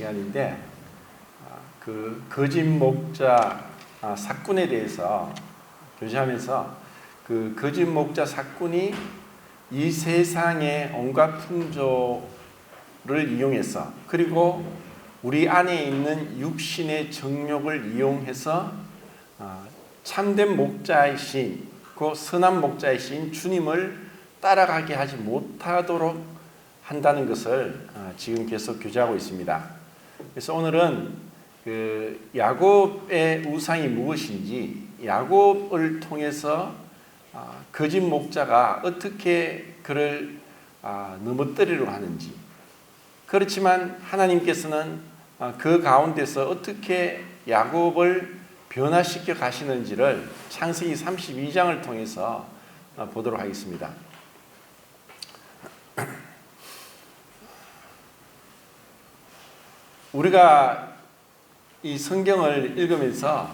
시간인데 그 거짓 목자 사건에 대해서 교제하면서 그 거짓 목자 사건이 이 세상의 온갖 풍조를 이용해서 그리고 우리 안에 있는 육신의 정욕을 이용해서 참된 목자이신 그 선한 목자이신 주님을 따라가게 하지 못하도록 한다는 것을 지금 계속 교제하고 있습니다. 그래서 오늘은 그 야곱의 우상이 무엇인지, 야곱을 통해서 거짓 목자가 어떻게 그를 넘어뜨리려고 하는지, 그렇지만 하나님께서는 그 가운데서 어떻게 야곱을 변화시켜 가시는지를 창세기 32장을 통해서 보도록 하겠습니다. 우리가 이 성경을 읽으면서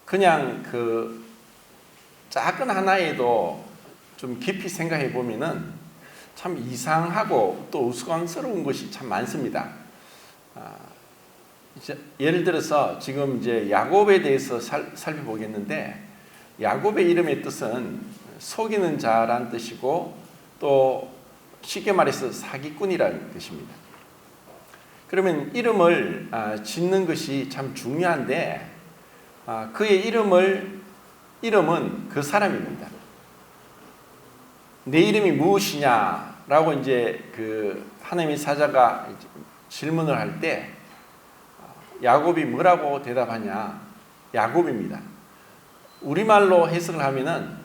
그냥 그 작은 하나에도 좀 깊이 생각해 보면은 참 이상하고 또 우스꽝스러운 것이 참 많습니다. 예를 들어서 지금 이제 야곱에 대해서 살펴보겠는데, 야곱의 이름의 뜻은 속이는 자란 뜻이고 또 쉽게 말해서 사기꾼이라는 뜻입니다. 그러면 이름을 짓는 것이 참 중요한데, 그의 이름은 그 사람입니다. 내 이름이 무엇이냐라고 이제 그 하나님의 사자가 질문을 할 때 야곱이 뭐라고 대답하냐? 야곱입니다. 우리말로 해석을 하면은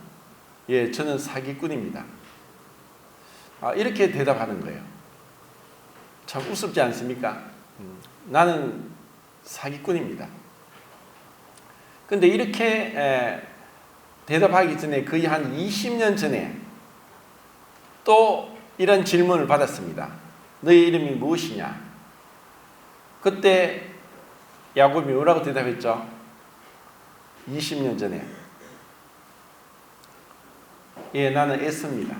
저는 사기꾼입니다. 이렇게 대답하는 거예요. 참 우습지 않습니까? 나는 사기꾼입니다. 근데 이렇게 대답하기 전에 거의 한 20년 전에 또 이런 질문을 받았습니다. 너의 이름이 무엇이냐? 그때 야곱이 뭐라고 대답했죠? 20년 전에 나는 에서입니다.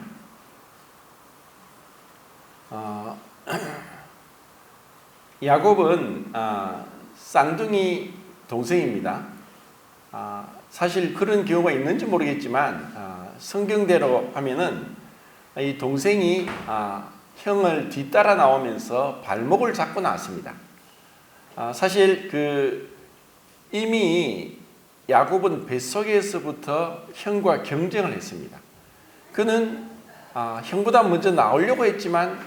야곱은 쌍둥이 동생입니다. 사실 그런 경우가 있는지 모르겠지만 성경대로 하면은 이 동생이 형을 뒤따라 나오면서 발목을 잡고 나왔습니다. 사실 이미 야곱은 뱃속에서부터 형과 경쟁을 했습니다. 그는 형보다 먼저 나오려고 했지만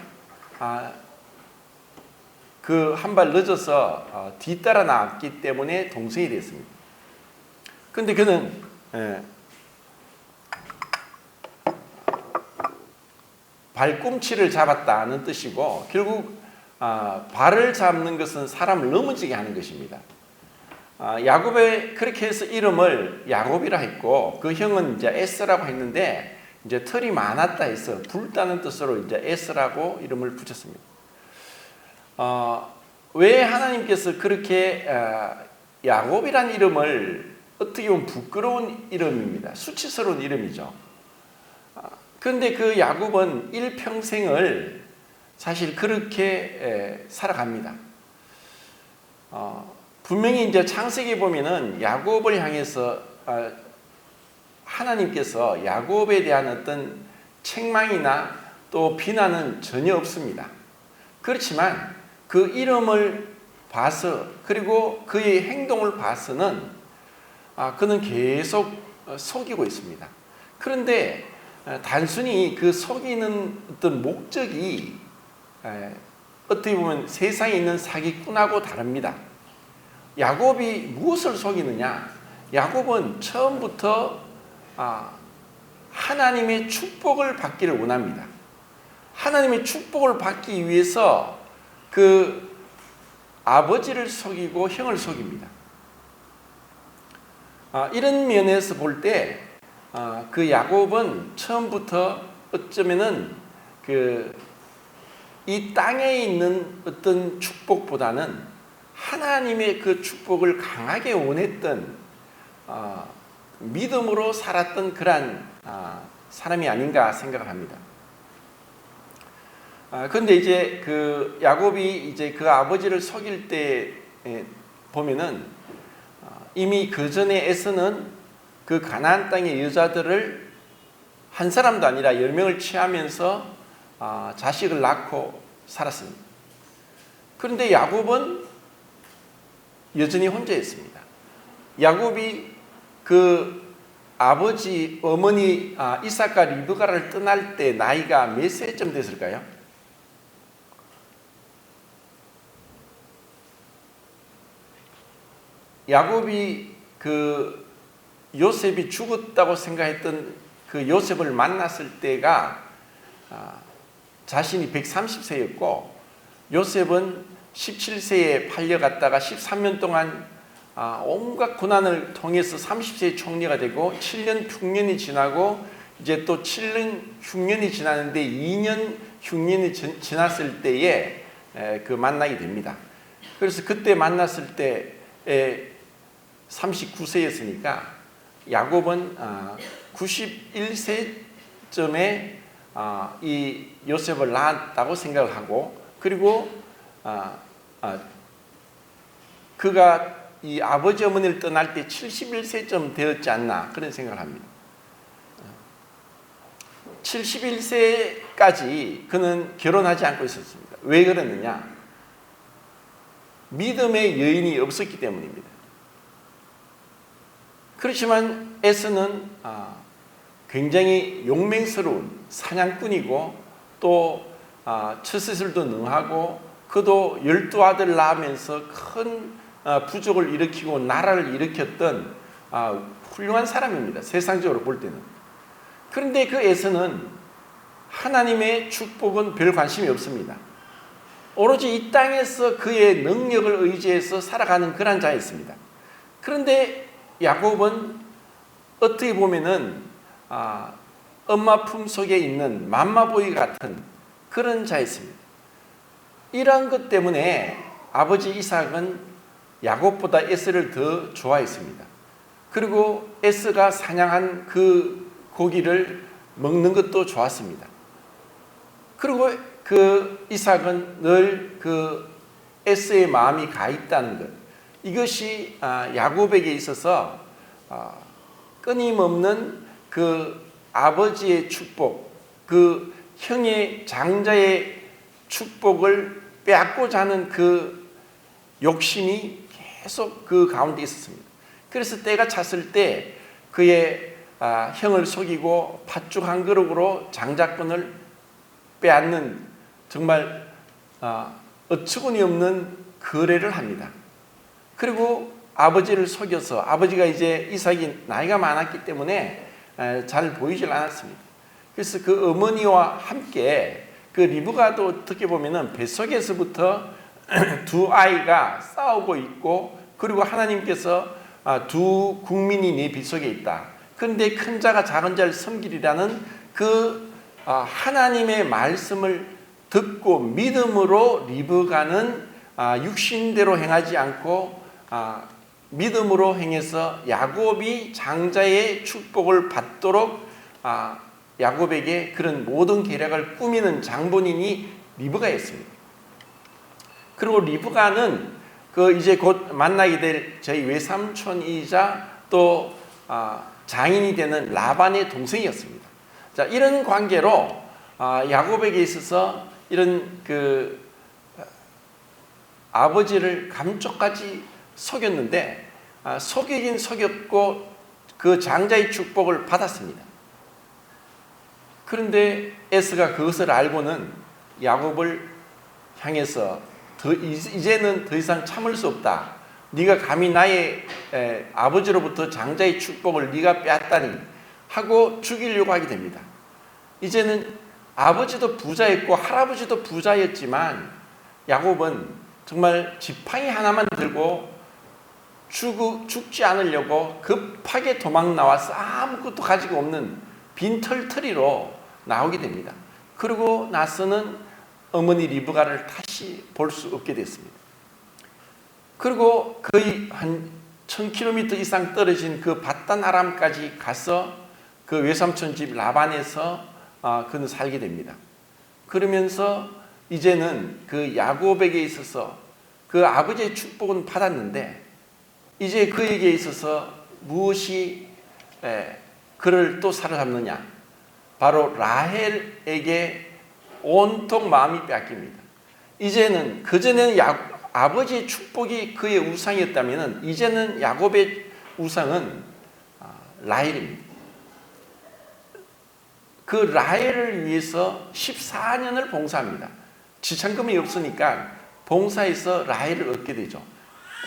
그 한 발 늦어서 뒤따라 나왔기 때문에 동생이 됐습니다. 근데 그는 발꿈치를 잡았다는 뜻이고, 결국 발을 잡는 것은 사람을 넘어지게 하는 것입니다. 야곱의 그렇게 해서 이름을 야곱이라 했고, 그 형은 이제 에스라고 했는데 이제 털이 많았다 해서 붉다는 뜻으로 이제 에스라고 이름을 붙였습니다. 왜 하나님께서 그렇게 야곱이란 이름을, 어떻게 보면 부끄러운 이름입니다. 수치스러운 이름이죠. 그런데 그 야곱은 일평생을 사실 그렇게 살아갑니다. 분명히 이제 창세기에 보면은 야곱을 향해서 하나님께서 야곱에 대한 어떤 책망이나 또 비난은 전혀 없습니다. 그렇지만 그 이름을 봐서, 그리고 그의 행동을 봐서는 그는 계속 속이고 있습니다. 그런데 단순히 그 속이는 어떤 목적이 어떻게 보면 세상에 있는 사기꾼하고 다릅니다. 야곱이 무엇을 속이느냐? 야곱은 처음부터 하나님의 축복을 받기를 원합니다. 하나님의 축복을 받기 위해서 그 아버지를 속이고 형을 속입니다. 이런 면에서 볼 때 그 야곱은 처음부터 어쩌면은 이 땅에 있는 어떤 축복보다는 하나님의 그 축복을 강하게 원했던 믿음으로 살았던 그러한 사람이 아닌가 생각을 합니다. 근데 이제 그 야곱이 이제 그 아버지를 속일 때 보면은 이미 그 전에 에서는 그 가나안 땅의 여자들을 한 사람도 아니라 10명을 취하면서 자식을 낳고 살았습니다. 그런데 야곱은 여전히 혼자였습니다. 야곱이 그 아버지 어머니 이삭과 리브가를 떠날 때 나이가 몇 세쯤 됐을까요? 야곱이 그 요셉이 죽었다고 생각했던 그 요셉을 만났을 때가 자신이 130세였고 요셉은 17세에 팔려갔다가 13년 동안 온갖 고난을 통해서 30세에 총리가 되고 7년 흉년이 지나고 이제 또 7년 흉년이 지나는데 2년 흉년이 지났을 때에 그 만나게 됩니다. 그래서 그때 만났을 때에 39세였으니까 야곱은 91세쯤에 이 요셉을 낳았다고 생각을 하고 그리고 그가 이 아버지 어머니를 떠날 때 71세쯤 되었지 않나 그런 생각을 합니다. 71세까지 그는 결혼하지 않고 있었습니다. 왜 그러느냐? 믿음의 여인이 없었기 때문입니다. 그렇지만 에서는 굉장히 용맹스러운 사냥꾼이고 또 처세술도 능하고 그도 12아들 낳으면서 큰 부족을 일으키고 나라를 일으켰던 훌륭한 사람입니다. 세상적으로 볼 때는. 그런데 그 에서는 하나님의 축복은 별 관심이 없습니다. 오로지 이 땅에서 그의 능력을 의지해서 살아가는 그런 자였습니다. 그런데 야곱은 어떻게 보면은 엄마 품속에 있는 맘마보이 같은 그런 자였습니다. 이러한 것 때문에 아버지 이삭은 야곱보다 에스를 더 좋아했습니다. 그리고 에스가 사냥한 그 고기를 먹는 것도 좋았습니다. 그리고 그 이삭은 늘 그 에스의 마음이 가 있다는 것, 이것이 야곱에게 있어서 끊임없는 그 아버지의 축복, 그 형의 장자의 축복을 빼앗고자 하는 그 욕심이 계속 그 가운데 있었습니다. 그래서 때가 찼을 때 그의 형을 속이고 팥죽 한 그릇으로 장자권을 빼앗는 정말 어처구니 없는 거래를 합니다. 그리고 아버지를 속여서 아버지가 이제 이삭이 나이가 많았기 때문에 잘 보이질 않았습니다. 그래서 그 어머니와 함께 그 리브가도 어떻게 보면은 뱃속에서부터 두 아이가 싸우고 있고 그리고 하나님께서 두 국민이 네 뱃속에 있다. 그런데 큰 자가 작은 자를 섬기리라는 그 하나님의 말씀을 듣고 믿음으로 리브가는 육신대로 행하지 않고 믿음으로 행해서 야곱이 장자의 축복을 받도록 야곱에게 그런 모든 계략을 꾸미는 장본인이 리브가였습니다. 그리고 리브가는 그 이제 곧 만나게 될 저희 외삼촌이자 또 장인이 되는 라반의 동생이었습니다. 자, 이런 관계로 야곱에게 있어서 이런 그 아버지를 감쪽같이 속였는데 속이긴 속였고 그 장자의 축복을 받았습니다. 그런데 에스가 그것을 알고는 야곱을 향해서 이제는 더 이상 참을 수 없다. 네가 감히 나의 아버지로부터 장자의 축복을 네가 빼앗다니 하고 죽이려고 하게 됩니다. 이제는 아버지도 부자였고 할아버지도 부자였지만 야곱은 정말 지팡이 하나만 들고 죽지 않으려고 급하게 도망 나와서 아무것도 가지고 없는 빈털터리로 나오게 됩니다. 그리고 나서는 어머니 리브가를 다시 볼 수 없게 됐습니다. 그리고 거의 한 1000km 이상 떨어진 그 바단 아람까지 가서 그 외삼촌 집 라반에서 그는 살게 됩니다. 그러면서 이제는 그 야곱에게 있어서 그 아버지의 축복은 받았는데 이제 그에게 있어서 무엇이 그를 또 사로잡느냐? 바로 라헬에게 온통 마음이 뺏깁니다. 이제는 그전에는 아버지의 축복이 그의 우상이었다면 이제는 야곱의 우상은 라헬입니다. 그 라헬을 위해서 14년을 봉사합니다. 지참금이 없으니까 봉사해서 라헬을 얻게 되죠.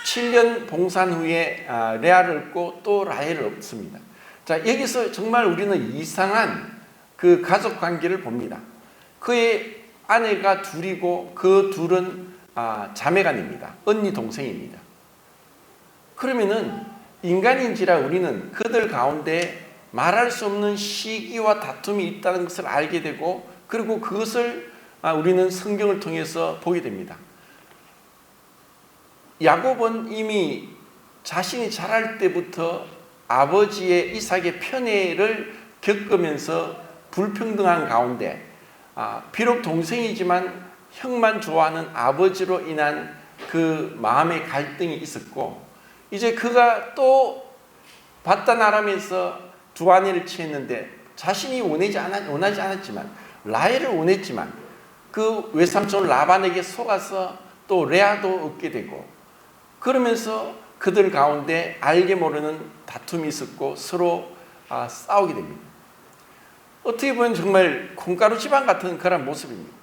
7년 봉사한 후에 레아를 얻고 또 라헬을 얻습니다. 자, 여기서 정말 우리는 이상한 그 가족 관계를 봅니다. 그의 아내가 둘이고 그 둘은 자매간입니다. 언니 동생입니다. 그러면은 인간인지라 우리는 그들 가운데 말할 수 없는 시기와 다툼이 있다는 것을 알게 되고 그리고 그것을 우리는 성경을 통해서 보게 됩니다. 야곱은 이미 자신이 자랄 때부터 아버지의 이삭의 편애를 겪으면서 불평등한 가운데 비록 동생이지만 형만 좋아하는 아버지로 인한 그 마음의 갈등이 있었고 이제 그가 또 바단 아람에서 두 아내를 취했는데 자신이 원하지 않았지만 라헬을 원했지만 그 외삼촌 라반에게 속아서 또 레아도 얻게 되고 그러면서 그들 가운데 알게 모르는 다툼이 있었고 서로 싸우게 됩니다. 어떻게 보면 정말 콩가루 집안 같은 그런 모습입니다.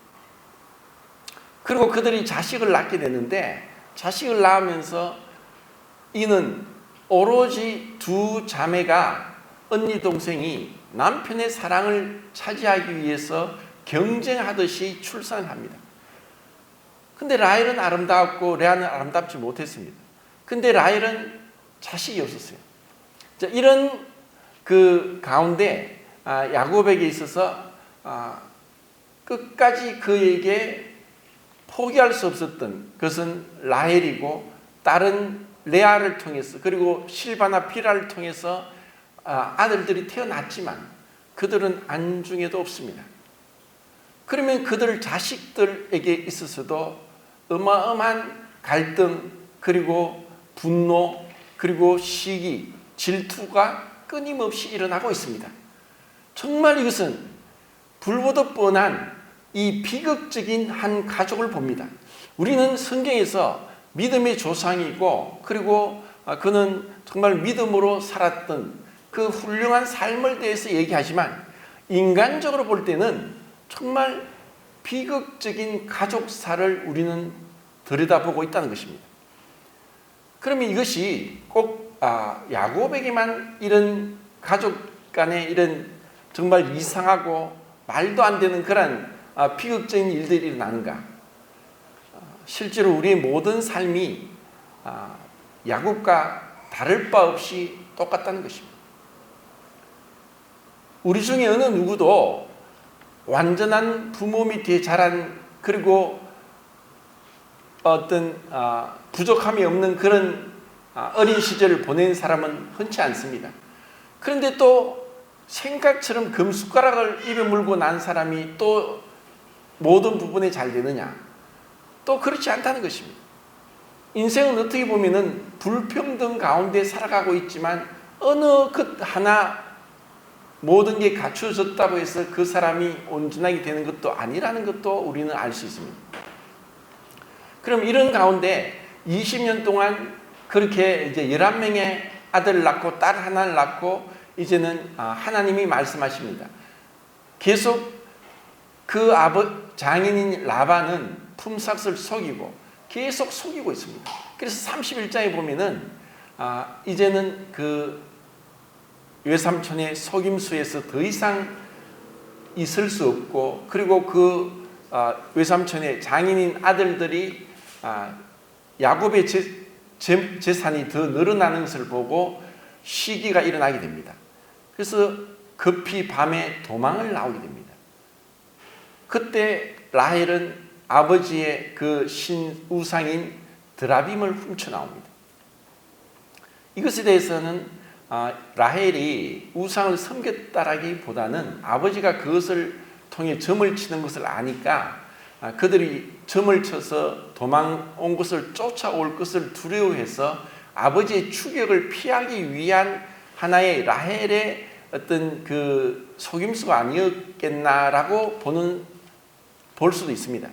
그리고 그들이 자식을 낳게 되는데 자식을 낳으면서 이는 오로지 두 자매가 언니 동생이 남편의 사랑을 차지하기 위해서 경쟁하듯이 출산을 합니다. 근데 라헬은 아름다웠고 레아는 아름답지 못했습니다. 근데 라헬은 자식이 없었어요. 자, 이런 그 가운데 야곱에게 있어서 끝까지 그에게 포기할 수 없었던 것은 라헬이고 다른 레아를 통해서 그리고 실바나 비라를 통해서 아들들이 태어났지만 그들은 안중에도 없습니다. 그러면 그들 자식들에게 있어서도 어마어마한 갈등 그리고 분노 그리고 시기 질투가 끊임없이 일어나고 있습니다. 정말 이것은 불보듯 뻔한 이 비극적인 한 가족을 봅니다. 우리는 성경에서 믿음의 조상이고 그리고 그는 정말 믿음으로 살았던 그 훌륭한 삶을 대해서 얘기하지만 인간적으로 볼 때는 정말 비극적인 가족사를 우리는 들여다보고 있다는 것입니다. 그러면 이것이 꼭 야곱에게만 이런 가족 간의 이런 정말 이상하고 말도 안 되는 그런 비극적인 일들이 일어나는가? 실제로 우리의 모든 삶이 야곱과 다를 바 없이 똑같다는 것입니다. 우리 중에 어느 누구도 완전한 부모 밑에 자란 그리고 어떤 부족함이 없는 그런 어린 시절을 보낸 사람은 흔치 않습니다. 그런데 또 생각처럼 금숟가락을 입에 물고 난 사람이 또 모든 부분에 잘 되느냐? 또 그렇지 않다는 것입니다. 인생은 어떻게 보면은 불평등 가운데 살아가고 있지만 어느 것 하나 모든 게 갖추어졌다고 해서 그 사람이 온전하게 되는 것도 아니라는 것도 우리는 알 수 있습니다. 그럼 이런 가운데 20년 동안 그렇게 이제 11명의 아들을 낳고 딸 하나를 낳고 이제는 하나님이 말씀하십니다. 계속 그 장인인 라반은 품삯을 속이고 계속 속이고 있습니다. 그래서 31장에 보면은 이제는 그 외삼촌의 속임수에서 더 이상 있을 수 없고 그리고 그 외삼촌의 장인인 아들들이 야곱의 재산이 더 늘어나는 것을 보고 시기가 일어나게 됩니다. 그래서 급히 밤에 도망을 나오게 됩니다. 그때 라헬은 아버지의 그 우상인 드라빔을 훔쳐 나옵니다. 이것에 대해서는 라헬이 우상을 섬겼다라기보다는 아버지가 그것을 통해 점을 치는 것을 아니까 그들이 점을 쳐서 도망 온 것을 쫓아올 것을 두려워해서 아버지의 추격을 피하기 위한 하나의 라헬의 어떤 그 속임수가 아니었겠나라고 볼 수도 있습니다.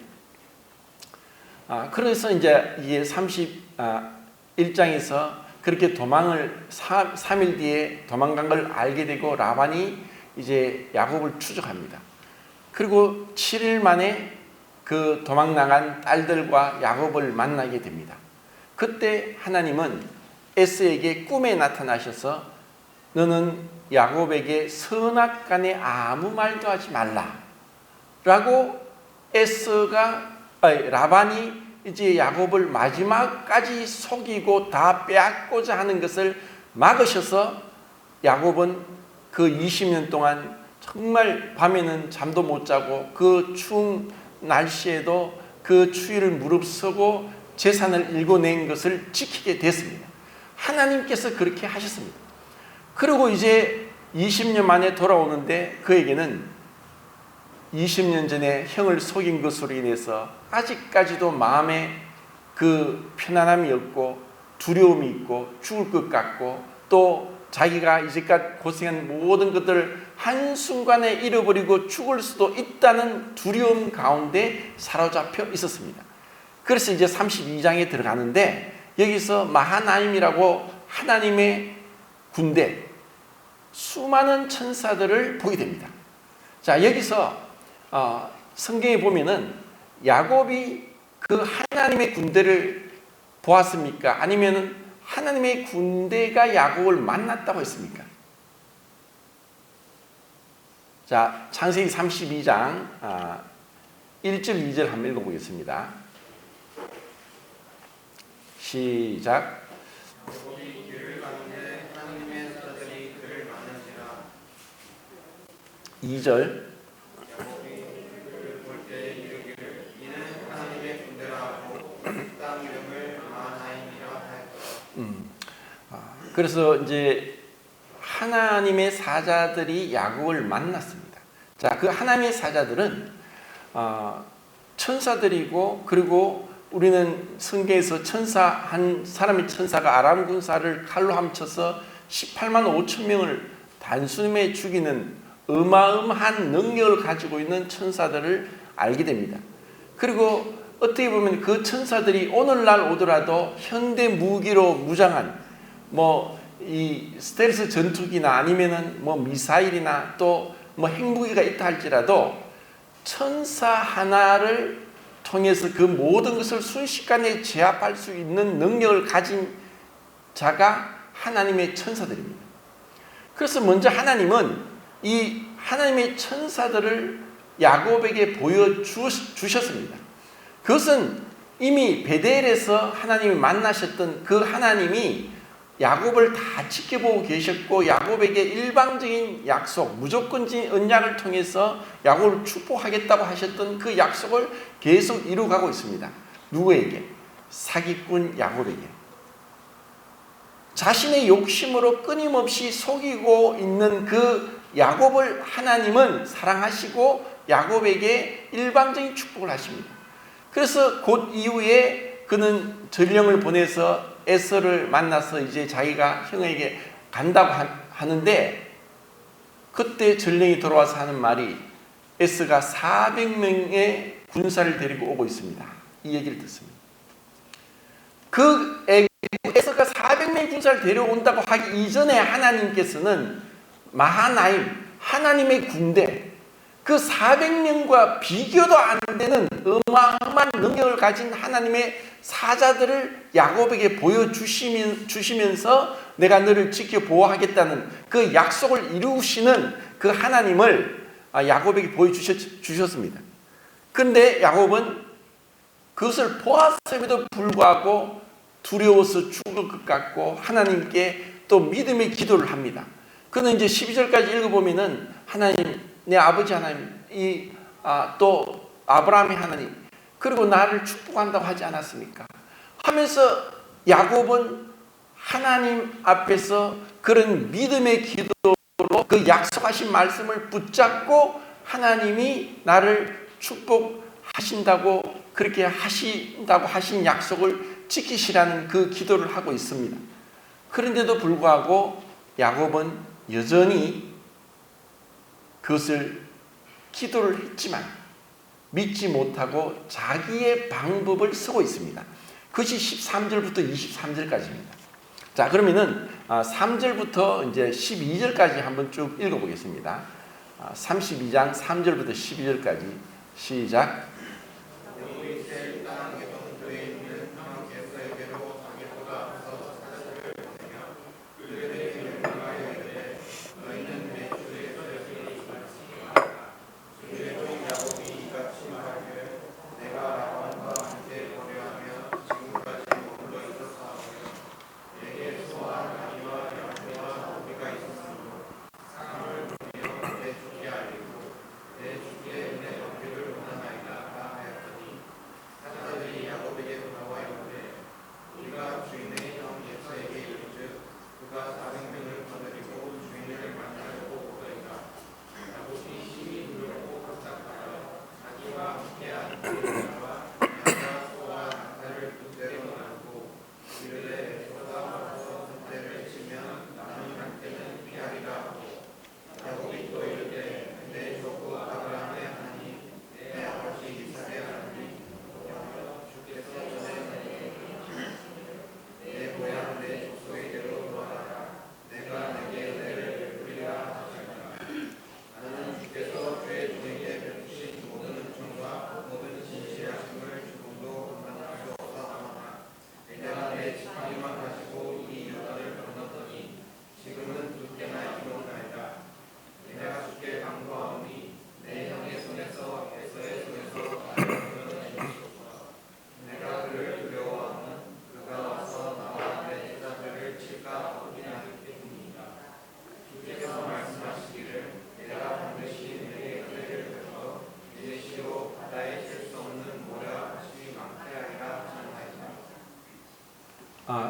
그래서 이제 이게 31장에서 그렇게 도망을 3일 뒤에 도망간 걸 알게 되고 라반이 이제 야곱을 추적합니다. 그리고 7일 만에 그 도망 나간 딸들과 야곱을 만나게 됩니다. 그때 하나님은 에서에게 꿈에 나타나셔서 너는 야곱에게 선악간에 아무 말도 하지 말라 라고 라반이 이제 야곱을 마지막까지 속이고 다 빼앗고자 하는 것을 막으셔서 야곱은 그 20년 동안 정말 밤에는 잠도 못 자고 그 추운 날씨에도 그 추위를 무릅쓰고 재산을 일궈낸 것을 지키게 됐습니다. 하나님께서 그렇게 하셨습니다. 그리고 이제 20년 만에 돌아오는데 그에게는 20년 전에 형을 속인 것으로 인해서 아직까지도 마음에 그 편안함이 없고 두려움이 있고 죽을 것 같고 또 자기가 이제까지 고생한 모든 것들을 한순간에 잃어버리고 죽을 수도 있다는 두려움 가운데 사로잡혀 있었습니다. 그래서 이제 32장에 들어가는데 여기서 마하나임이라고 하나님의 군대, 수많은 천사들을 보게 됩니다. 자, 여기서 성경에 보면은 야곱이 그 하나님의 군대를 보았습니까? 아니면은 하나님의 군대가 야곱을 만났다고 했습니까? 자, 창세기 32장 1절 2절 한번 읽어보겠습니다. 시작. 2절. 그래서 이제 하나님의 사자들이 야곱을 만났습니다. 자, 그 하나님의 사자들은 천사들이고, 그리고 우리는 성경에서 한 사람의 천사가 아람 군사를 칼로 함쳐서 18만 5천 명을 단숨에 죽이는 어마어마한 능력을 가지고 있는 천사들을 알게 됩니다. 그리고 어떻게 보면 그 천사들이 오늘날 오더라도 현대 무기로 무장한 이 스텔스 전투기나 아니면은 미사일이나 또 핵무기가 있다 할지라도 천사 하나를 통해서 그 모든 것을 순식간에 제압할 수 있는 능력을 가진 자가 하나님의 천사들입니다. 그래서 먼저 하나님은 이 하나님의 천사들을 야곱에게 보여주셨습니다. 그것은 이미 베델에서 하나님이 만나셨던 그 하나님이 야곱을 다 지켜보고 계셨고 야곱에게 일방적인 약속, 무조건적인 언약을 통해서 야곱을 축복하겠다고 하셨던 그 약속을 계속 이루어가고 있습니다. 누구에게? 사기꾼 야곱에게. 자신의 욕심으로 끊임없이 속이고 있는 그 야곱을 하나님은 사랑하시고 야곱에게 일방적인 축복을 하십니다. 그래서 곧 이후에 그는 전령을 보내서 에서를 만나서 이제 자기가 형에게 간다고 하는데 그때 전령이 돌아와서 하는 말이 에서가 400명의 군사를 데리고 오고 있습니다. 이 얘기를 듣습니다. 그 에서가 400명의 군사를 데려온다고 하기 이전에 하나님께서는 마하나임, 하나님의 군대, 그 400명과 비교도 안 되는 어마어마한 능력을 가진 하나님의 사자들을 야곱에게 보여주시면서 내가 너를 지켜 보호하겠다는 그 약속을 이루시는 그 하나님을 야곱에게 보여주셨습니다. 그런데 야곱은 그것을 보았음에도 불구하고 두려워서 죽을 것 같고 하나님께 또 믿음의 기도를 합니다. 그는 이제 12절까지 읽어보면은 하나님, 내 아버지 하나님, 또 아브라함의 하나님, 그리고 나를 축복한다고 하지 않았습니까? 하면서 야곱은 하나님 앞에서 그런 믿음의 기도로 그 약속하신 말씀을 붙잡고 하나님이 나를 축복할 하신다고 그렇게 하신다고 하신 약속을 지키시라는 그 기도를 하고 있습니다. 그런데도 불구하고 야곱은 여전히 그것을 기도를 했지만 믿지 못하고 자기의 방법을 쓰고 있습니다. 그것이 13절부터 23절까지입니다. 자, 그러면은 3절부터 이제 12절까지 한번 쭉 읽어보겠습니다. 32장 3절부터 12절까지 시작.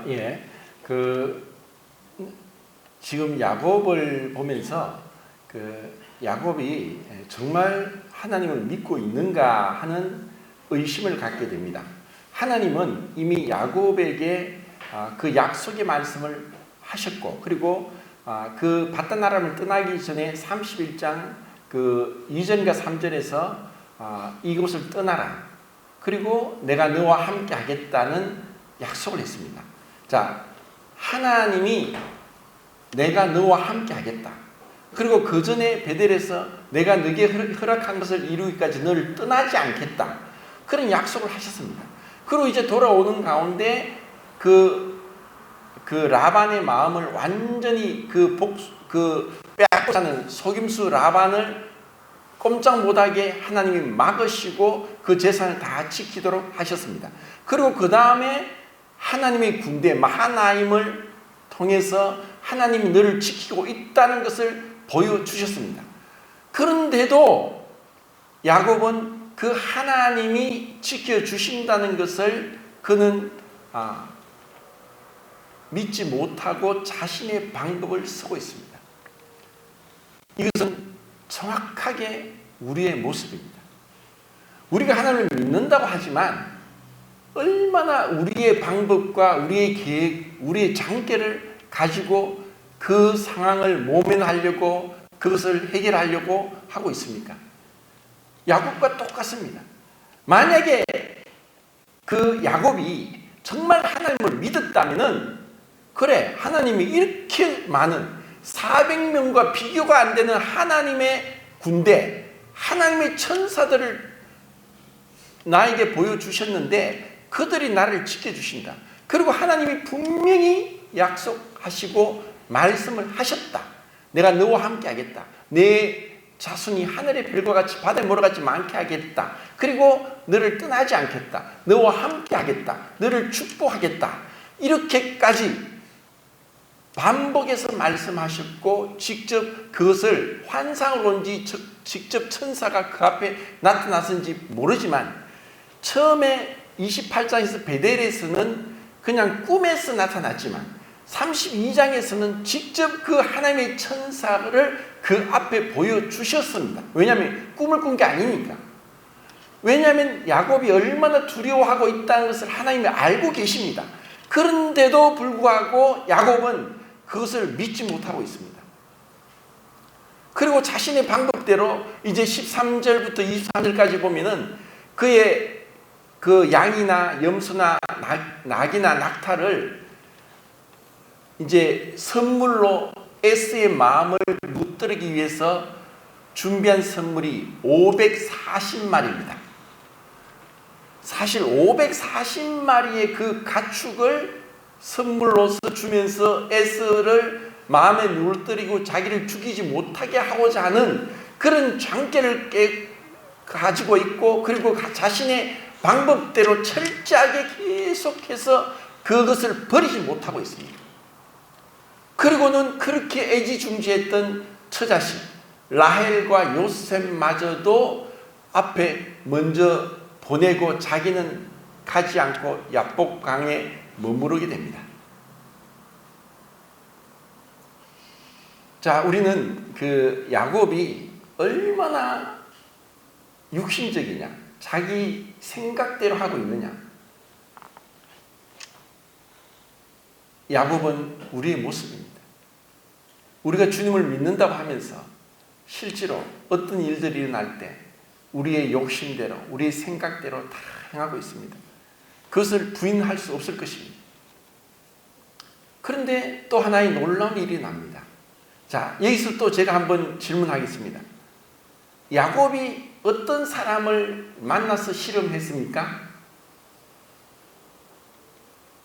예. 지금 야곱을 보면서 야곱이 정말 하나님을 믿고 있는가 하는 의심을 갖게 됩니다. 하나님은 이미 야곱에게 그 약속의 말씀을 하셨고, 그리고 그 바단 아람을 떠나기 전에 31장 2절과 3절에서 이곳을 떠나라. 그리고 내가 너와 함께 하겠다는 약속을 했습니다. 자, 하나님이 내가 너와 함께 하겠다. 그리고 그 전에 베델에서 내가 너에게 허락한 것을 이루기까지 너를 떠나지 않겠다. 그런 약속을 하셨습니다. 그리고 이제 돌아오는 가운데 그 라반의 마음을 완전히 빼앗고자는 속임수 라반을 꼼짝 못하게 하나님이 막으시고 그 재산을 다 지키도록 하셨습니다. 그리고 그 다음에 하나님의 군대 마하나임을 통해서 하나님이 너를 지키고 있다는 것을 보여주셨습니다. 그런데도 야곱은 그 하나님이 지켜주신다는 것을 그는 믿지 못하고 자신의 방법을 쓰고 있습니다. 이것은 정확하게 우리의 모습입니다. 우리가 하나님을 믿는다고 하지만 얼마나 우리의 방법과 우리의 계획, 우리의 장깨를 가지고 그 상황을 모면하려고 그것을 해결하려고 하고 있습니까? 야곱과 똑같습니다. 만약에 그 야곱이 정말 하나님을 믿었다면은 그래, 하나님이 이렇게 많은 400명과 비교가 안 되는 하나님의 군대, 하나님의 천사들을 나에게 보여주셨는데 그들이 나를 지켜주신다. 그리고 하나님이 분명히 약속하시고 말씀을 하셨다. 내가 너와 함께 하겠다. 내 자손이 하늘의 별과 같이 바다의 모래 같이 많게 하겠다. 그리고 너를 떠나지 않겠다. 너와 함께 하겠다. 너를 축복하겠다. 이렇게까지 반복해서 말씀하셨고 직접 그것을 환상을 온지 직접 천사가 그 앞에 나타났는지 모르지만 처음에 28장에서 베델에서는 그냥 꿈에서 나타났지만 32장에서는 직접 그 하나님의 천사를 그 앞에 보여주셨습니다. 왜냐하면 꿈을 꾼 게 아니니까. 왜냐하면 야곱이 얼마나 두려워하고 있다는 것을 하나님이 알고 계십니다. 그런데도 불구하고 야곱은 그것을 믿지 못하고 있습니다. 그리고 자신의 방법대로 이제 13절부터 23절까지 보면은 그의 그 양이나 염소나 낙이나 낙타를 이제 선물로 에스의 마음을 무뜨르기 위해서 준비한 선물이 540마리입니다. 사실 540마리의 그 가축을 선물로서 주면서 에스를 마음에 물들이고 자기를 죽이지 못하게 하고자 하는 그런 장계를 가지고 있고, 그리고 자신의 방법대로 철저하게 계속해서 그것을 버리지 못하고 있습니다. 그리고는 그렇게 애지중지했던 처자식 라헬과 요셉마저도 앞에 먼저 보내고 자기는 가지 않고 야복강에 머무르게 됩니다. 자, 우리는 그 야곱이 얼마나 육신적이냐, 자기 생각대로 하고 있느냐. 야곱은 우리의 모습입니다. 우리가 주님을 믿는다고 하면서 실제로 어떤 일들이 일어날 때 우리의 욕심대로, 우리의 생각대로 다 행하고 있습니다. 그것을 부인할 수 없을 것입니다. 그런데 또 하나의 놀라운 일이 납니다. 자, 여기서 또 제가 한번 질문하겠습니다. 야곱이 어떤 사람을 만나서 실험했습니까?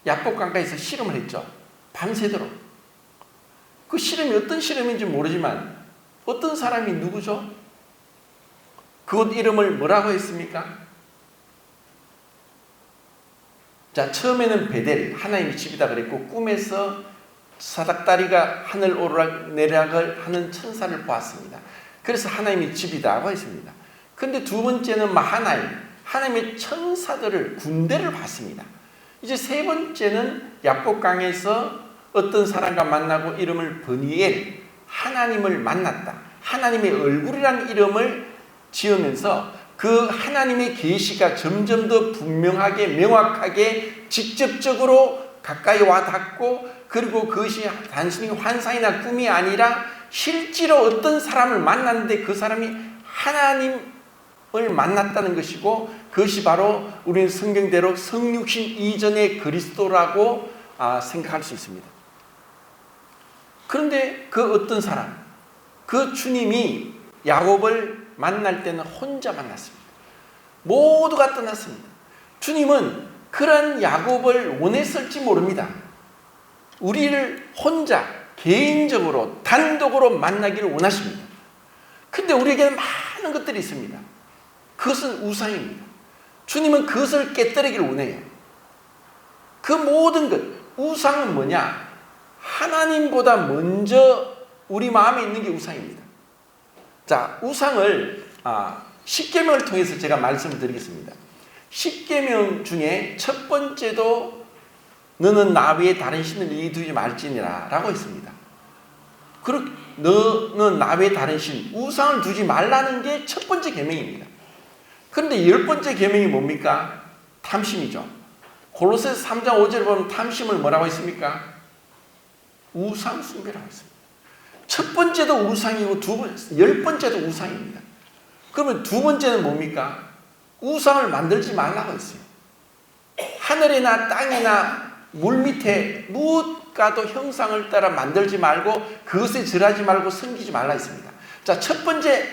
야복강가에서 실험을 했죠. 밤새도록. 그 실험이 어떤 실험인지 모르지만 어떤 사람이 누구죠? 그곳 이름을 뭐라고 했습니까? 자, 처음에는 베델, 하나님의 집이다 그랬고, 꿈에서 사닥다리가 하늘 오르락 내리락을 하는 천사를 보았습니다. 그래서 하나님의 집이다고 했습니다. 근데 두 번째는 마하나임, 하나님의 천사들을, 군대를 봤습니다. 이제 세 번째는 야복강에서 어떤 사람과 만나고 이름을 버니엘, 하나님을 만났다. 하나님의 얼굴이라는 이름을 지으면서 그 하나님의 계시가 점점 더 분명하게, 명확하게, 직접적으로 가까이 와 닿고, 그리고 그것이 단순히 환상이나 꿈이 아니라 실제로 어떤 사람을 만났는데 그 사람이 하나님을 만났다는 것이고, 그것이 바로 우리는 성경대로 성육신 이전의 그리스도라고 생각할 수 있습니다. 그런데 그 어떤 사람, 그 주님이 야곱을 만날 때는 혼자 만났습니다. 모두가 떠났습니다. 주님은 그런 야곱을 원했을지 모릅니다. 우리를 혼자 개인적으로 단독으로 만나기를 원하십니다. 근데 우리에게는 많은 것들이 있습니다. 그것은 우상입니다. 주님은 그것을 깨뜨리기를 원해요. 그 모든 것, 우상은 뭐냐? 하나님보다 먼저 우리 마음에 있는 게 우상입니다. 자, 우상을 십계명을 통해서 제가 말씀을 드리겠습니다. 십계명 중에 첫 번째도 너는 나 외에 다른 신을 이두지 말지니라 라고 했습니다. 너는 나 외에 다른 신, 우상을 두지 말라는 게 첫 번째 계명입니다. 그런데 열 번째 계명이 뭡니까? 탐심이죠. 골로새서 3장 5절에 보면 탐심을 뭐라고 했습니까? 우상 숭배라고 했습니다. 첫 번째도 우상이고 열 번째도 우상입니다. 그러면 두 번째는 뭡니까? 우상을 만들지 말라고 했어요. 하늘이나 땅이나 물 밑에 무엇과도 형상을 따라 만들지 말고 그것에 절하지 말고 섬기지 말라 했습니다. 자, 첫 번째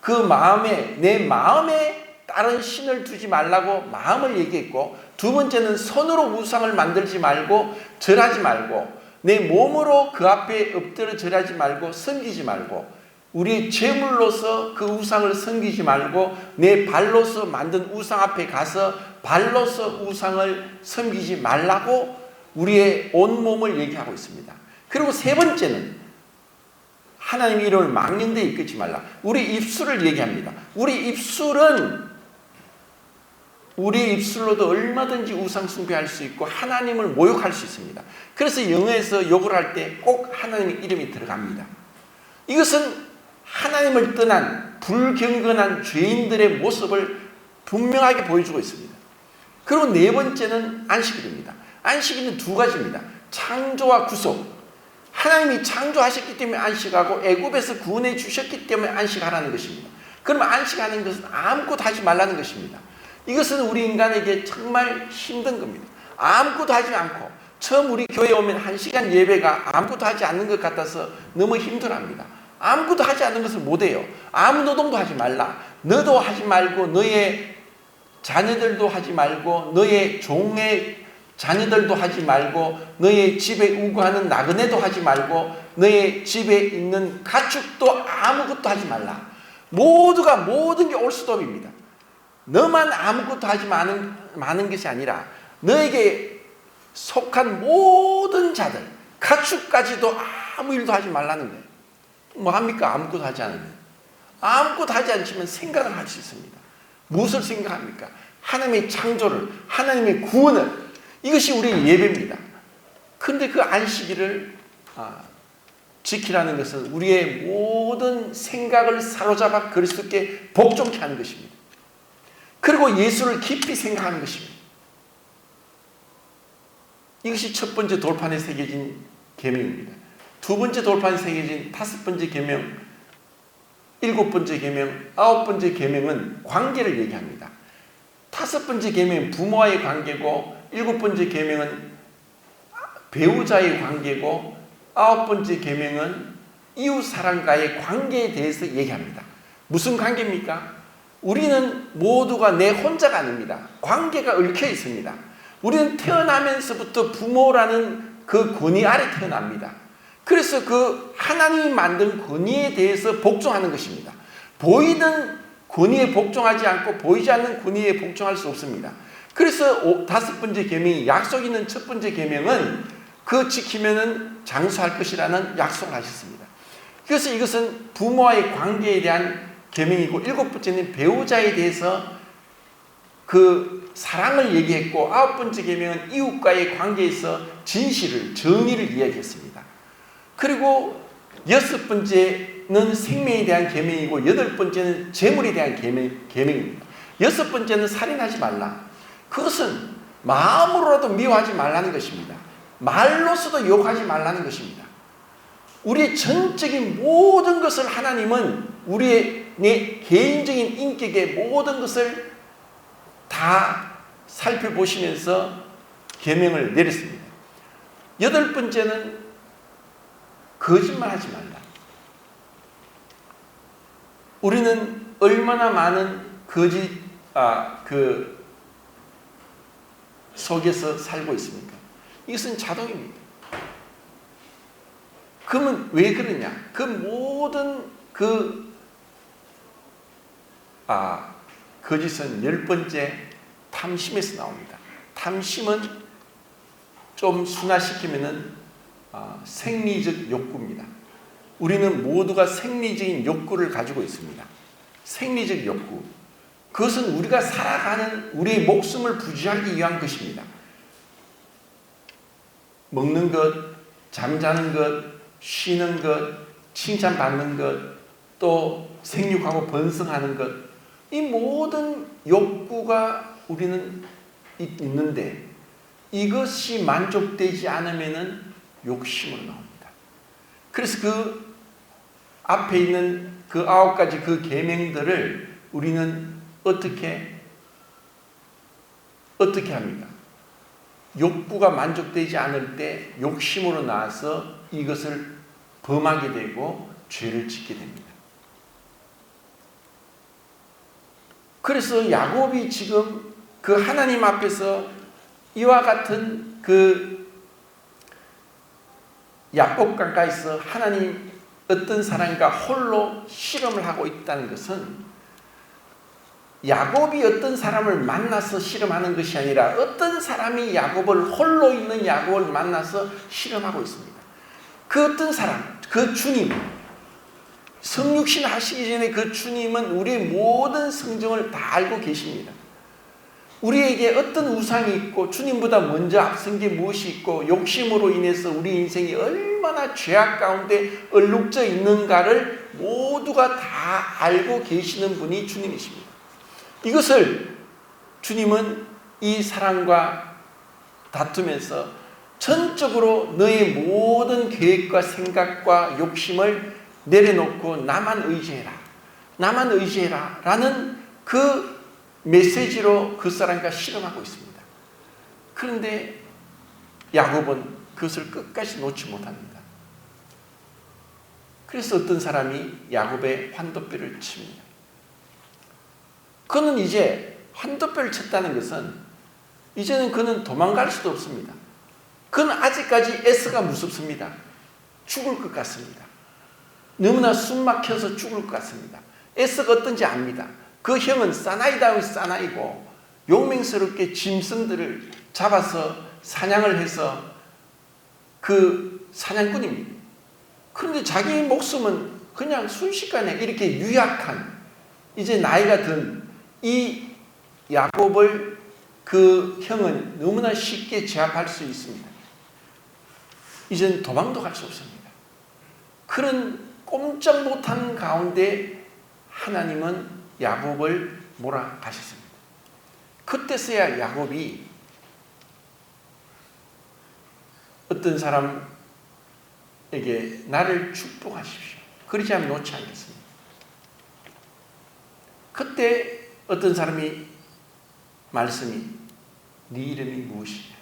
그 마음에, 내 마음에 다른 신을 두지 말라고 마음을 얘기했고, 두 번째는 손으로 우상을 만들지 말고 절하지 말고 내 몸으로 그 앞에 엎드려 절하지 말고 섬기지 말고, 우리의 제물로서 그 우상을 섬기지 말고 내 발로서 만든 우상 앞에 가서 발로서 우상을 섬기지 말라고 우리의 온몸을 얘기하고 있습니다. 그리고 세 번째는 하나님의 이름을 망령되이 이끌지 말라. 우리 입술을 얘기합니다. 우리 입술로도 얼마든지 우상 숭배할 수 있고 하나님을 모욕할 수 있습니다. 그래서 영어에서 욕을 할 때 꼭 하나님의 이름이 들어갑니다. 이것은 하나님을 떠난 불경건한 죄인들의 모습을 분명하게 보여주고 있습니다. 그리고 네 번째는 안식일입니다. 안식일은 두 가지입니다. 창조와 구속. 하나님이 창조하셨기 때문에 안식하고 애굽에서 구원해 주셨기 때문에 안식하라는 것입니다. 그러면 안식하는 것은 아무것도 하지 말라는 것입니다. 이것은 우리 인간에게 정말 힘든 겁니다. 아무것도 하지 않고 처음 우리 교회에 오면 1시간 예배가 아무것도 하지 않는 것 같아서 너무 힘들어합니다. 아무것도 하지 않는 것을 못해요. 아무 노동도 하지 말라. 너도 하지 말고 너의 자녀들도 하지 말고 너의 종의 자녀들도 하지 말고 너의 집에 우거하는 나그네도 하지 말고 너의 집에 있는 가축도 아무것도 하지 말라. 모두가 모든 게 올스톱입니다. 너만 아무것도 하지 마는 것이 아니라 너에게 속한 모든 자들, 가축까지도 아무 일도 하지 말라는 거예요. 뭐 합니까? 아무것도 하지 않으면. 아무것도 하지 않지만 생각을 할 수 있습니다. 무엇을 생각합니까? 하나님의 창조를, 하나님의 구원을. 이것이 우리의 예배입니다. 그런데 그 안식일을 지키라는 것은 우리의 모든 생각을 사로잡아 그리스도께 복종케 하는 것입니다. 그리고 예수를 깊이 생각하는 것입니다. 이것이 첫 번째 돌판에 새겨진 계명입니다. 두 번째 돌판에 새겨진 다섯 번째 계명, 일곱 번째 계명, 아홉 번째 계명은 관계를 얘기합니다. 다섯 번째 계명은 부모와의 관계고, 일곱 번째 계명은 배우자의 관계고, 아홉 번째 계명은 이웃 사람과의 관계에 대해서 얘기합니다. 무슨 관계입니까? 우리는 모두가 내 혼자가 아닙니다. 관계가 얽혀 있습니다. 우리는 태어나면서부터 부모라는 그 권위 아래 태어납니다. 그래서 그 하나님이 만든 권위에 대해서 복종하는 것입니다. 보이는 권위에 복종하지 않고 보이지 않는 권위에 복종할 수 없습니다. 그래서 다섯 번째 계명이 약속 있는 첫 번째 계명은 그 지키면은 장수할 것이라는 약속을 하셨습니다. 그래서 이것은 부모와의 관계에 대한 계명이고, 일곱 번째는 배우자에 대해서 그 사랑을 얘기했고, 아홉 번째 계명은 이웃과의 관계에서 진실을, 정의를 이야기했습니다. 그리고 여섯 번째는 생명에 대한 계명이고, 여덟 번째는 재물에 대한 계명입니다. 여섯 번째는 살인하지 말라. 그것은 마음으로라도 미워하지 말라는 것입니다. 말로서도 욕하지 말라는 것입니다. 우리의 전적인 모든 것을 하나님은 우리의 내 개인적인 인격의 모든 것을 다 살펴보시면서 계명을 내렸습니다. 여덟 번째는 거짓말하지 말라. 우리는 얼마나 많은 그 속에서 살고 있습니까? 이것은 자동입니다. 그러면 왜 그러냐? 그 모든 거짓은 열 번째 탐심에서 나옵니다. 탐심은 좀 순화시키면은 생리적 욕구입니다. 우리는 모두가 생리적인 욕구를 가지고 있습니다. 생리적 욕구. 그것은 우리가 살아가는 우리의 목숨을 부지하기 위한 것입니다. 먹는 것, 잠자는 것, 쉬는 것, 칭찬받는 것, 또 생육하고 번성하는 것, 이 모든 욕구가 우리는 있는데 이것이 만족되지 않으면 욕심으로 나옵니다. 그래서 그 앞에 있는 그 9가지 그 계명들을 우리는 어떻게 합니까? 욕구가 만족되지 않을 때 욕심으로 나와서 이것을 범하게 되고 죄를 짓게 됩니다. 그래서 야곱이 지금 그 하나님 앞에서 이와 같은 그 야복강가에서 하나님 어떤 사람과 홀로 실험을 하고 있다는 것은 야곱이 어떤 사람을 만나서 실험하는 것이 아니라 어떤 사람이 야곱을 홀로 있는 야곱을 만나서 실험하고 있습니다. 그 어떤 사람, 그 주님, 성육신 하시기 전에 그 주님은 우리의 모든 성정을 다 알고 계십니다. 우리에게 어떤 우상이 있고 주님보다 먼저 앞선 게 무엇이 있고 욕심으로 인해서 우리 인생이 얼마나 죄악 가운데 얼룩져 있는가를 모두가 다 알고 계시는 분이 주님이십니다. 이것을 주님은 이 사랑과 다툼에서 전적으로 너의 모든 계획과 생각과 욕심을 내려놓고 나만 의지해라. 나만 의지해라. 라는 그 메시지로 그 사람과 실험하고 있습니다. 그런데 야곱은 그것을 끝까지 놓지 못합니다. 그래서 어떤 사람이 야곱의 환도뼈를 칩니다. 그는 이제 환도뼈를 쳤다는 것은 이제는 그는 도망갈 수도 없습니다. 그는 아직까지 에서가 무섭습니다. 죽을 것 같습니다. 너무나 숨 막혀서 죽을 것 같습니다. 에서가 어떤지 압니다. 그 형은 사나이다운 사나이고 용맹스럽게 짐승들을 잡아서 사냥을 해서 그 사냥꾼입니다. 그런데 자기 목숨은 그냥 순식간에 이렇게 유약한 이제 나이가 든 이 야곱을 그 형은 너무나 쉽게 제압할 수 있습니다. 이제는 도망도 갈 수 없습니다. 그런 꼼짝 못하는 가운데 하나님은 야곱을 몰아가셨습니다. 그때서야 야곱이 어떤 사람에게 나를 축복하십시오. 그러지 않으면 놓지 않겠습니다. 그때 어떤 사람이 말씀이 네 이름이 무엇이냐?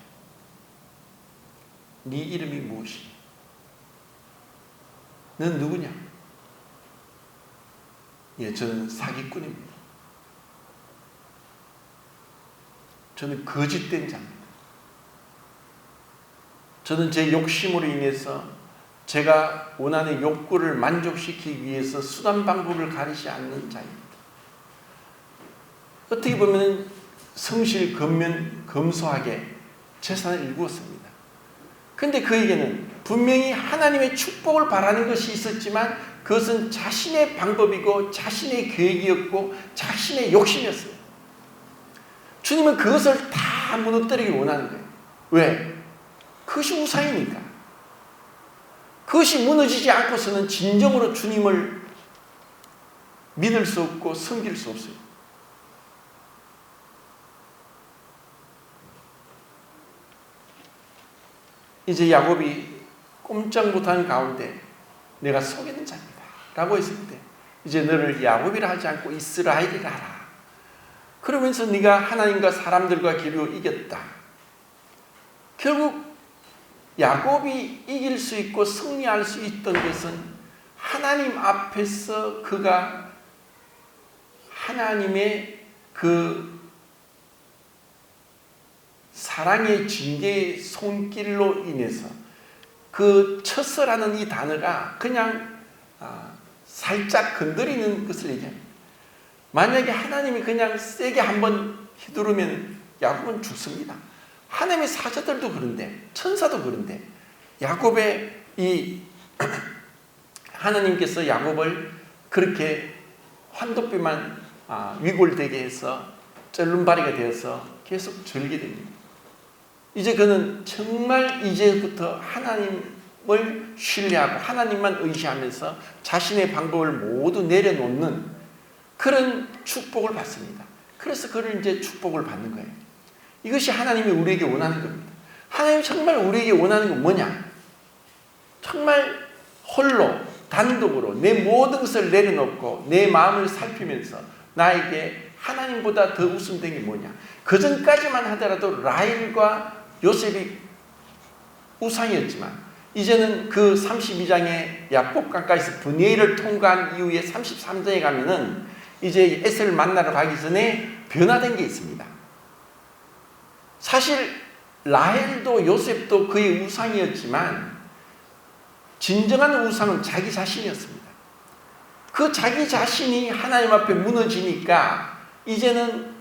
네 이름이 무엇이냐? 넌 누구냐? 예, 저는 사기꾼입니다. 저는 거짓된 자입니다. 저는 제 욕심으로 인해서 제가 원하는 욕구를 만족시키기 위해서 수단 방법을 가리지 않는 자입니다. 어떻게 보면 성실, 근면, 검소하게 재산을 일구었습니다. 그런데 그에게는 분명히 하나님의 축복을 바라는 것이 있었지만 그것은 자신의 방법이고 자신의 계획이었고 자신의 욕심이었어요. 주님은 그것을 다 무너뜨리기 원하는 거예요. 왜? 그것이 우상이니까. 그것이 무너지지 않고서는 진정으로 주님을 믿을 수 없고 섬길 수 없어요. 이제 야곱이 꼼짝 못하는 가운데 내가 속이는 자입니다 라고 했을 때 이제 너를 야곱이라 하지 않고 이스라엘이라 하라. 그러면서 네가 하나님과 사람들과 기로 이겼다. 결국 야곱이 이길 수 있고 승리할 수 있던 것은 하나님 앞에서 그가 하나님의 그 사랑의 징계의 손길로 인해서 그 쳤어라는 이 단어가 그냥 살짝 건드리는 것을 얘기합니다. 만약에 하나님이 그냥 세게 한번 휘두르면 야곱은 죽습니다. 하나님의 사자들도 그런데 천사도 그런데 야곱의 이 하나님께서 야곱을 그렇게 환도뼈만 위골되게 해서 쩔름바리가 되어서 계속 절게 됩니다. 이제 그는 정말 이제부터 하나님을 신뢰하고 하나님만 의지하면서 자신의 방법을 모두 내려놓는 그런 축복을 받습니다. 그래서 그를 이제 축복을 받는 거예요. 이것이 하나님이 우리에게 원하는 겁니다. 하나님이 정말 우리에게 원하는 건 뭐냐? 정말 홀로 단독으로 내 모든 것을 내려놓고 내 마음을 살피면서 나에게 하나님보다 더 우선된 게 뭐냐? 그 전까지만 하더라도 라헬과 요셉이 우상이었지만 이제는 그 32장의 야복 강가에서 브니엘을 통과한 이후에 33장에 가면은 이제 에셀을 만나러 가기 전에 변화된 게 있습니다. 사실 라헬도 요셉도 그의 우상이었지만 진정한 우상은 자기 자신이었습니다. 그 자기 자신이 하나님 앞에 무너지니까 이제는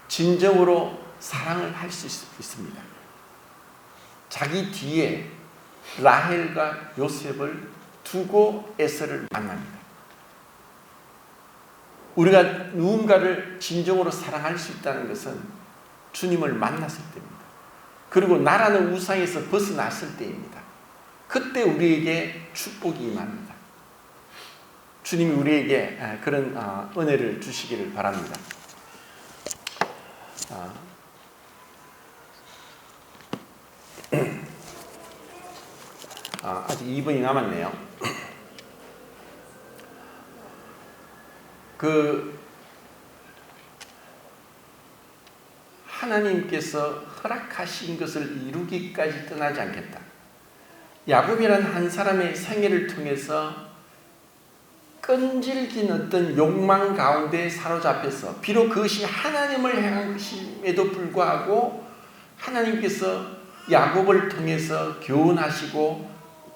진정으로 사랑을 할 수 있습니다. 자기 뒤에 라헬과 요셉을 두고 에서를 만납니다. 우리가 누군가를 진정으로 사랑할 수 있다는 것은 주님을 만났을 때입니다. 그리고 나라는 우상에서 벗어났을 때입니다. 그때 우리에게 축복이 임합니다. 주님이 우리에게 그런 은혜를 주시기를 바랍니다. 아직 2분이 남았네요. 하나님께서 허락하신 것을 이루기까지 떠나지 않겠다. 야곱이란 한 사람의 생애를 통해서 끈질긴 어떤 욕망 가운데 사로잡혀서 비록 그것이 하나님을 향한 것임에도 불구하고 하나님께서 야곱을 통해서 교훈하시고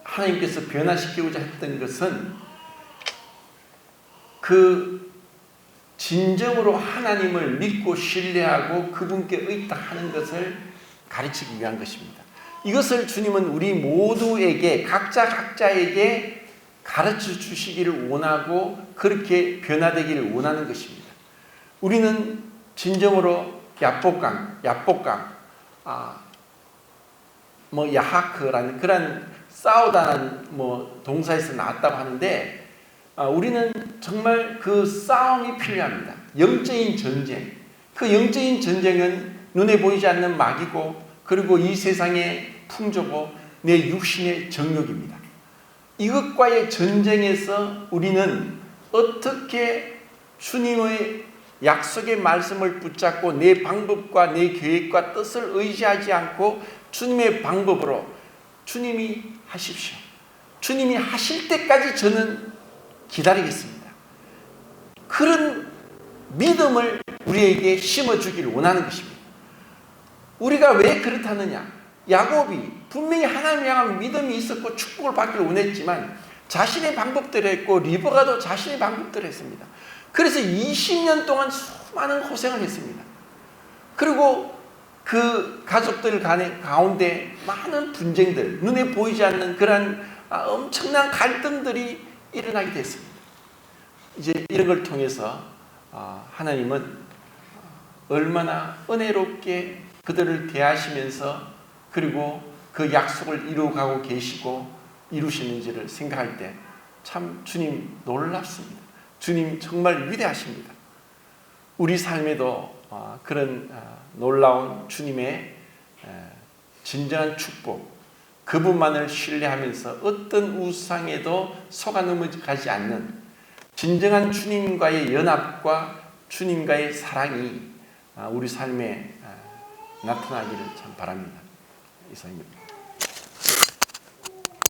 하나님께서 변화시키고자 했던 것은 그 진정으로 하나님을 믿고 신뢰하고 그분께 의탁하는 것을 가르치기 위한 것입니다. 이것을 주님은 우리 모두에게 각자에게 가르쳐 주시기를 원하고 그렇게 변화되기를 원하는 것입니다. 우리는 진정으로 야복강, 야하크라는 그런 싸우다는 동사에서 나왔다고 하는데 우리는 정말 그 싸움이 필요합니다. 영적인 전쟁. 그 영적인 전쟁은 눈에 보이지 않는 막이고 그리고 이 세상의 풍조고 내 육신의 정욕입니다. 이것과의 전쟁에서 우리는 어떻게 주님의 약속의 말씀을 붙잡고 내 방법과 내 계획과 뜻을 의지하지 않고 주님의 방법으로 주님이 하십시오. 주님이 하실 때까지 저는 기다리겠습니다. 그런 믿음을 우리에게 심어주기를 원하는 것입니다. 우리가 왜 그렇다느냐? 야곱이 분명히 하나님을 향한 믿음이 있었고 축복을 받기를 원했지만 자신의 방법대로 했고 리브가도 자신의 방법대로 했습니다. 그래서 20년 동안 수많은 고생을 했습니다. 그리고 그 가족들 가운데 많은 분쟁들, 눈에 보이지 않는 그런 엄청난 갈등들이 일어나게 됐습니다. 이제 이런 걸 통해서 하나님은 얼마나 은혜롭게 그들을 대하시면서 그리고 그 약속을 이루어가고 계시고 이루시는지를 생각할 때 참 주님 놀랍습니다. 주님 정말 위대하십니다. 우리 삶에도 그런 놀라운 주님의 진정한 축복, 그분만을 신뢰하면서 어떤 우상에도 속아 넘어가지 않는 진정한 주님과의 연합과 주님과의 사랑이 우리 삶에 나타나기를 참 바랍니다. 이상입니다.